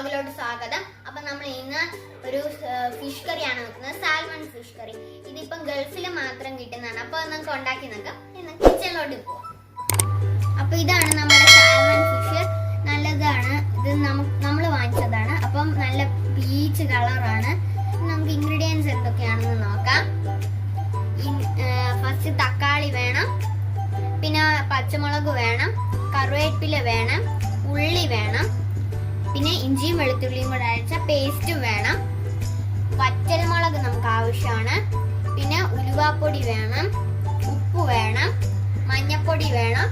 വ്ളോഗിലോട്ട് സ്വാഗതം. അപ്പൊ നമ്മൾ ഇന്ന് ഒരു ഫിഷ് കറിയാണ് വെക്കുന്നത്, സാൽമൺ ഫിഷ് കറി. ഇതിപ്പം ഗൾഫിൽ മാത്രം കിട്ടുന്നതാണ്. അപ്പൊ നമുക്ക് ഉണ്ടാക്കി നോക്കാം. ഇന്ന് കിച്ചണിലോട്ട് പോവാം. അപ്പൊ ഇതാണ് നമ്മുടെ സാൽമൺ ഫിഷ്. നല്ലതാണ്, ഇത് നമ്മൾ വാങ്ങിച്ചതാണ്. അപ്പം നല്ല പീച്ച് കളറാണ്. നമുക്ക് ഇൻഗ്രീഡിയൻസ് എന്തൊക്കെയാണെന്ന് നോക്കാം. ഫസ്റ്റ് തക്കാളി വേണം, പിന്നെ പച്ചമുളക് വേണം, കറിവേപ്പില വേണം, ഉള്ളി വേണം, പിന്നെ ഇഞ്ചിയും വെളുത്തുള്ളിയും കൂടെ അരച്ച പേസ്റ്റും വേണം, വറ്റൽമുളക് നമുക്ക് ആവശ്യമാണ്, പിന്നെ ഉലുവാപ്പൊടി വേണം, ഉപ്പ് വേണം, മഞ്ഞപ്പൊടി വേണം,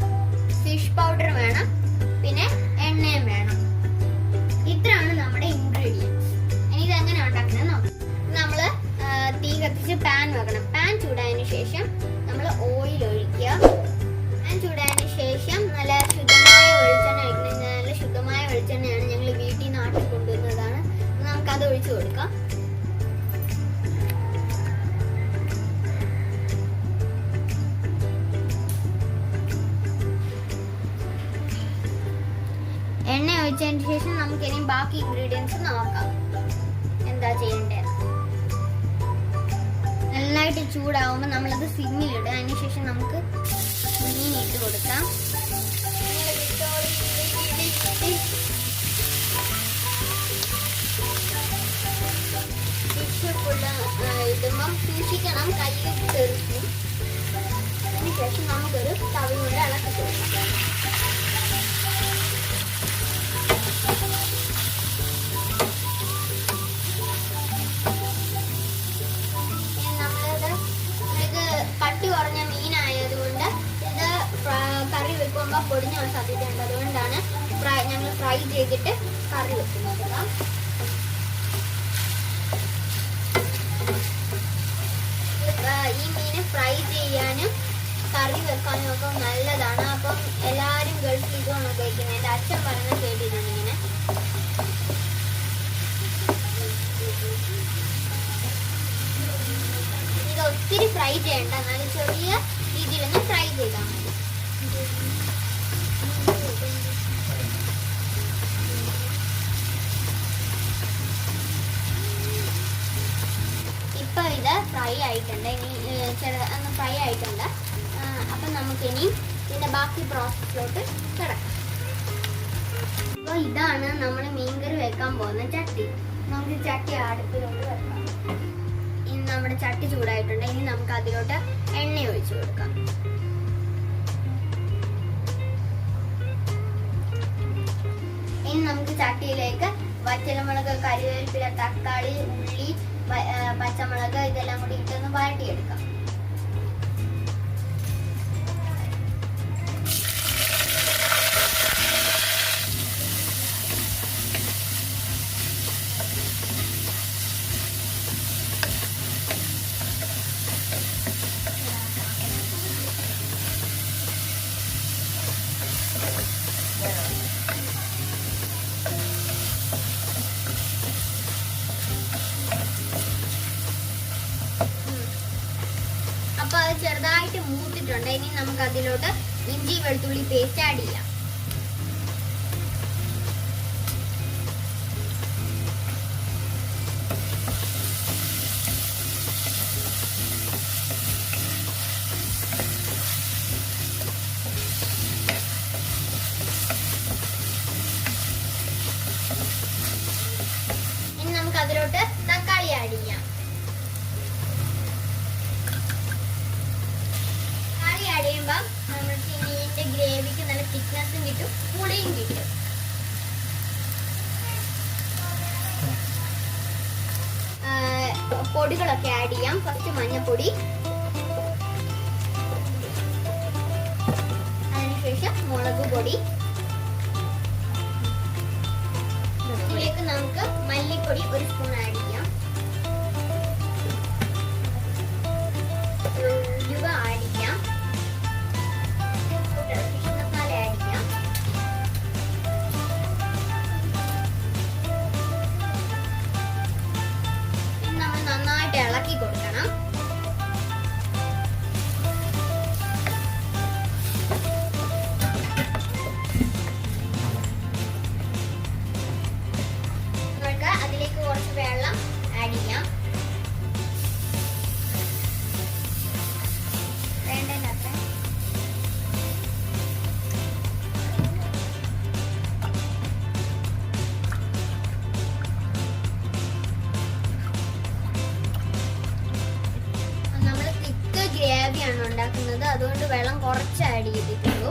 ഫിഷ് പൗഡർ വേണം, പിന്നെ എണ്ണയും വേണം. ഇത്രയാണ് നമ്മുടെ ഇൻഗ്രീഡിയൻസ്. ഇനി ഇതെങ്ങനെ ഉണ്ടാക്കുന്നത് നോക്കാം. നമ്മൾ തീ കത്തിച്ച് പാൻ വെക്കണം. പാൻ ചൂടായതിനു ശേഷം നമ്മൾ ഓയിൽ ഒഴിക്കുക. പാൻ ചൂടായതിനു ശേഷം നല്ല ശുദ്ധമായ വെളിച്ചെണ്ണ ഒഴിക്കുന്നത്. നല്ല ശുദ്ധമായ വെളിച്ചെണ്ണയാണ്, ഞങ്ങൾ വീട്ടിൽ നിന്ന് ആട്ടി കൊണ്ടുവരുന്നതാണ്. നമുക്കത് ഒഴിച്ചു കൊടുക്കാം. എണ്ണ ഒഴിച്ചതിന് ശേഷം നമുക്ക് ഇനി ബാക്കി ഇൻഗ്രീഡിയൻസ് നോക്കാം എന്താ ചെയ്യേണ്ടത്. നന്നായിട്ട് ചൂടാവുമ്പോൾ നമ്മളത് സിമ്മിലിടുക. അതിനുശേഷം നമുക്ക് മീൻ ഇട്ട് കൊടുക്കാം. ഫിഷ് ഫുള്ള് ഇടുമ്പം സൂക്ഷിക്കണം, കയ്യിൽ തെറിക്കും. അതിനുശേഷം നമുക്കൊരു തവി കൊണ്ട് ഇളക്കി കൊടുക്കാം. കട്ടി കുറഞ്ഞ മീനായതുകൊണ്ട് ഇത് കറി വെക്കുമ്പോൾ പൊടിഞ്ഞ സാധ്യതയുണ്ട്. അതുകൊണ്ടാണ് ഞങ്ങൾ ഫ്രൈ ചെയ്തിട്ട് കറി വെക്കുന്നത്. ഈ മീന് ഫ്രൈ ചെയ്യാനും കറി വെക്കാനും ഒക്കെ നല്ലതാണ്. അപ്പം എല്ലാവരും ഗൾഫിൽ ഇതുമാണ് ഉപയോഗിക്കുന്നത്. എൻ്റെ അച്ഛൻ പറയുന്നത് കേട്ടിട്ടുണ്ട് ഇങ്ങനെ. ഒത്തിരി ഫ്രൈ ചെയ്യണ്ട, എന്നാലും ചെറിയ രീതിയിലൊന്ന് ഫ്രൈ ചെയ്താൽ മതി. ഇപ്പൊ ഇത് ഫ്രൈ ആയിട്ടുണ്ട്. ഇനി ഒന്ന് ഫ്രൈ ആയിട്ടുണ്ട്. അപ്പൊ നമുക്കിനി ഇതിന്റെ ബാക്കി പ്രോസസ്സിലോട്ട് കിടക്കാം. അപ്പോൾ ഇതാണ് നമ്മൾ മീൻകറി വെക്കാൻ പോകുന്ന ചട്ടി. നമുക്ക് ചട്ടി അടുപ്പിലോട്ട് വെക്കാം. നമ്മുടെ ചട്ടി ചൂടായിട്ടുണ്ട്. ഇനി നമുക്ക് അതിലോട്ട് എണ്ണ ഒഴിച്ചു കൊടുക്കാം. ഇനി നമുക്ക് ചട്ടിയിലേക്ക് വറ്റൽമുളക്, കറിവേപ്പില, തക്കാളി, ഉള്ളി, പച്ചമുളക് ഇതെല്ലാം കൂടി ഇട്ടൊന്ന് വഴട്ടിയെടുക്കാം. അപ്പൊ അത് ചെറുതായിട്ട് മൂത്തിട്ടുണ്ട്. ഇനി നമുക്ക് അതിലോട്ട് ഇഞ്ചി വെളുത്തുള്ളി പേസ്റ്റ് ആഡ് ചെയ്യാം. ഇനി നമുക്ക് അതിലോട്ട് തക്കാളി ആഡ് ചെയ്യാം. നമുക്ക് മീനിന്റെ ഗ്രേവിക്ക് നല്ല തിക്നെസ്സും കിട്ടും, പുളിയും കിട്ടും. പൊടികളൊക്കെ ആഡ് ചെയ്യാം. ഫസ്റ്റ് മഞ്ഞപ്പൊടി, അതിനുശേഷം മുളക് പൊടി, ഇതിലേക്ക് നമുക്ക് മല്ലിപ്പൊടി ഒരു സ്പൂൺ ആഡ് ചെയ്യാം, ഉലുവ ആഡ് ചെയ്യാം, ഇളക്കി കൊടുക്കണം. വെള്ളം കുറച്ച് ആഡ് ചെയ്തിട്ടുള്ളൂ.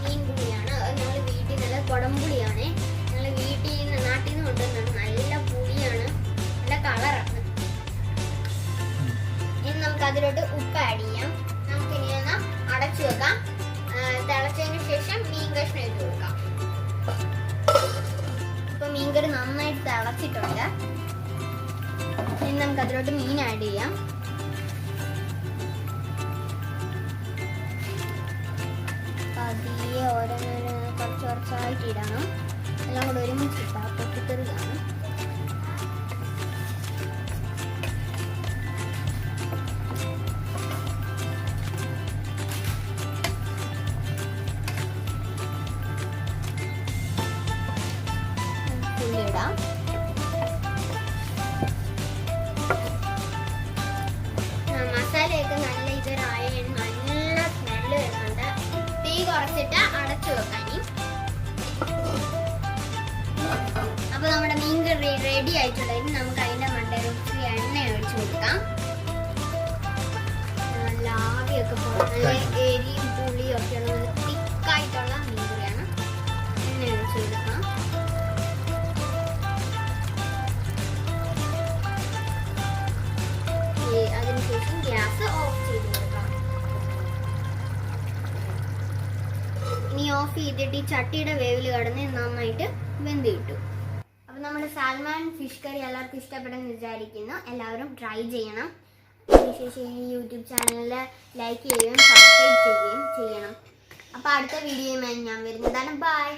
മീൻ പുളിയാണ്, ഞങ്ങൾ വീട്ടിൽ നല്ല കുടംപുളിയാണ്, ഞങ്ങൾ നാട്ടിൽ നിന്ന് കൊണ്ടുവന്നാണ്. നല്ല പുളിയാണ്, നല്ല കളറാണ്. ഇനി നമുക്ക് അതിലോട്ട് ഉപ്പ് ആഡ് ചെയ്യാം. നമുക്ക് ഇനി ഒന്ന് അടച്ചു വെക്കാം. തിളച്ചതിന് ശേഷം മീൻ കഷ്ണം ഇട്ട് കൊടുക്കാം. ഇപ്പൊ മീൻകറി നന്നായിട്ട് തിളച്ചിട്ടുണ്ട്. ഇനി നമുക്ക് അതിലോട്ട് മീൻ ആഡ് ചെയ്യാം. പതിയെ ഓരോന്നോരോന്ന് കുറച്ചായിട്ട് ഇടണം. എല്ലാം കൂടെ ഒരുമിച്ചിട്ടാ പൊട്ടിത്തെറി കാണും. ഇടാം. മസാലയൊക്കെ നല്ല ഇതൊരായ നല്ല സ്മെല്ല് വരുന്നുണ്ട്. തീ കുറച്ചിട്ട് അടച്ചു വെക്കാൻ. അപ്പൊ നമ്മുടെ മീൻ കറി റെഡി ആയിട്ടുള്ളത്. ഇനി നമുക്ക് അതിന്റെ മണ്ടയിലൊക്കെ എണ്ണ ഒഴിച്ചു കൊടുക്കാം. നല്ല ആവിയൊക്കെ പോകും. നല്ല എരിയും പുളിയും ഒക്കെ ഉള്ള തിക്കായിട്ടുള്ള മീൻ കറിയാണ്. എണ്ണ ഒഴിച്ചു കൊടുക്കാം. അതിനുശേഷം ഗ്യാസ് ഓഫ് ചെയ്ത് കൊടുക്കാം. ഇനി ഓഫ് ചെയ്തിട്ട് ഈ ചട്ടിയുടെ വേവിൽ കടന്ന് നന്നായിട്ട് വെന്ത് കിട്ടും. അപ്പൊ നമ്മുടെ സാൽമൺ ഫിഷ് കറി എല്ലാവർക്കും ഇഷ്ടപ്പെടുമെന്ന് വിചാരിക്കുന്നു. എല്ലാവരും ട്രൈ ചെയ്യണം. അതിനുശേഷം ഈ യൂട്യൂബ് ചാനലിൽ ലൈക്ക് ചെയ്യുകയും സബ്സ്ക്രൈബ് ചെയ്യുകയും ചെയ്യണം. അപ്പൊ അടുത്ത വീഡിയോയുമായി ഞാൻ വരുന്നതാണ്. ബൈ.